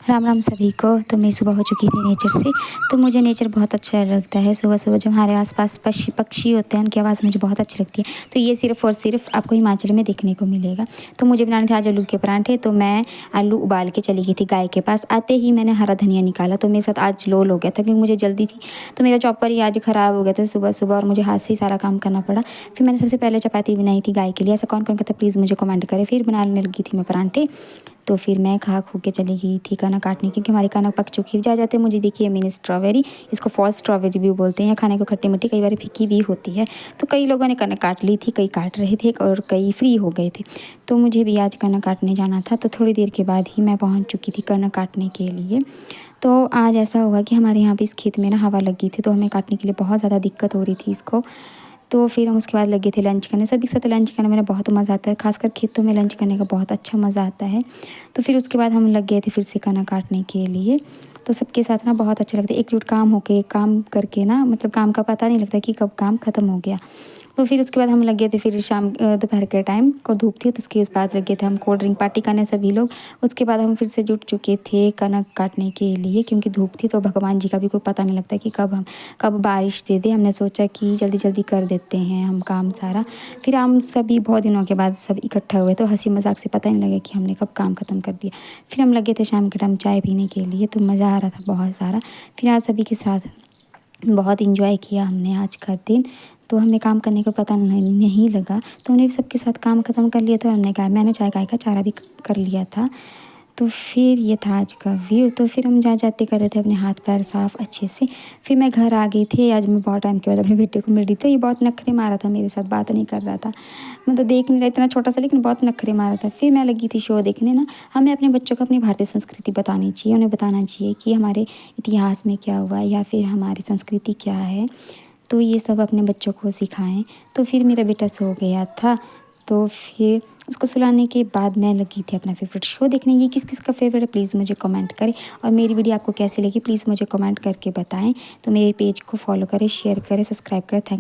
राम राम सभी को। तो मैं सुबह हो चुकी थी नेचर से। तो मुझे नेचर बहुत अच्छा लगता है। सुबह सुबह जो हमारे आसपास पक्षी होते हैं उनकी आवाज़ मुझे बहुत अच्छी लगती है। तो ये सिर्फ़ और सिर्फ आपको हिमाचल में देखने को मिलेगा। तो मुझे बनाने थे आज आलू के परांठे। तो मैं आलू उबाल के चली गई थी गाय के पास। आते ही मैंने हरा धनिया निकाला। तो मेरे साथ आज लोल हो गया था क्योंकि मुझे जल्दी थी। तो मेरा चॉपर ही आज ख़राब हो गया था सुबह सुबह और मुझे हाथ से ही सारा काम करना पड़ा। फिर मैंने सबसे पहले चपाती बनाई थी गाय के लिए। ऐसा कौन कौन कहता प्लीज़ मुझे कमेंट करें। फिर बनाने लगी थी मैं परांठे। तो फिर मैं खा खू के चली गई थी कनक काटने क्योंकि हमारी कनक पक चुकी जा जाते मुझे देखिए मिनी स्ट्रॉबेरी, इसको फॉल्स स्ट्रॉबेरी भी बोलते हैं। खाने को खट्टी मिट्टी कई बार फीकी भी होती है। तो कई लोगों ने कनक काट ली थी, कई काट रहे थे और कई फ्री हो गए थे। तो मुझे भी आज कनक काटने जाना था। तो थोड़ी देर के बाद ही मैं पहुंच चुकी थी कनक काटने के लिए। तो आज ऐसा हुआ कि हमारे यहाँ पे इस खेत में ना हवा लगी थी तो हमें काटने के लिए बहुत ज़्यादा दिक्कत हो रही थी इसको। तो फिर हम उसके बाद लगे थे लंच करने। सभी के साथ लंच करने में बहुत मज़ा आता है, खासकर खेतों में लंच करने का बहुत अच्छा मज़ा आता है। तो फिर उसके बाद हम लग गए थे फिर से खाना काटने के लिए। तो सबके साथ ना बहुत अच्छा लगता है एकजुट काम होके काम करके ना, मतलब काम का पता नहीं लगता कि कब काम ख़त्म हो गया। तो फिर उसके बाद हम लग गए थे फिर शाम दोपहर के टाइम को धूप थी तो उसके बाद लगे थे हम कोल्ड ड्रिंक पार्टी करने सभी लोग। उसके बाद हम फिर से जुट चुके थे कनक काटने के लिए क्योंकि धूप थी तो भगवान जी का भी कोई पता नहीं लगता कि कब बारिश दे दे। हमने सोचा कि जल्दी जल्दी कर देते हैं हम काम सारा। फिर हम सभी बहुत दिनों के बाद सब इकट्ठा हुए तो हंसी मजाक से पता नहीं लगा कि हमने कब काम ख़त्म कर दिया। फिर हम लगे थे शाम के टाइम चाय पीने के लिए। तो मज़ा आ रहा था बहुत सारा। फिर आज सभी के साथ बहुत इंजॉय किया हमने आज का दिन। तो हमें काम करने का पता नहीं लगा। तो हमने भी सबके साथ काम ख़त्म कर लिया था। मैंने चाय गाय का चारा भी कर लिया था। तो फिर ये था आज का व्यू। तो फिर हम जाते कर रहे थे अपने हाथ पैर साफ अच्छे से। फिर मैं घर आ गई थी। आज मैं बहुत टाइम के बाद अपने बेटे को मिल रही थी। ये बहुत नखरे मारा था मेरे साथ, बात नहीं कर रहा था, मतलब देख नहीं रहा, इतना छोटा सा लेकिन बहुत नखरे मारा था। फिर मैं लगी थी शो देखने ना। हमें अपने बच्चों को अपनी भारतीय संस्कृति बतानी चाहिए, उन्हें बताना चाहिए कि हमारे इतिहास में क्या हुआ या फिर हमारी संस्कृति क्या है। तो ये सब अपने बच्चों को सिखाएं। तो फिर मेरा बेटा सो गया था। तो फिर उसको सुलाने के बाद मैं लगी थी अपना फेवरेट शो देखने। ये किस किस का फेवरेट है प्लीज़ मुझे कमेंट करें। और मेरी वीडियो आपको कैसी लगी प्लीज़ मुझे कमेंट करके बताएं। तो मेरे पेज को फॉलो करें, शेयर करें, सब्सक्राइब करें। थैंक्स।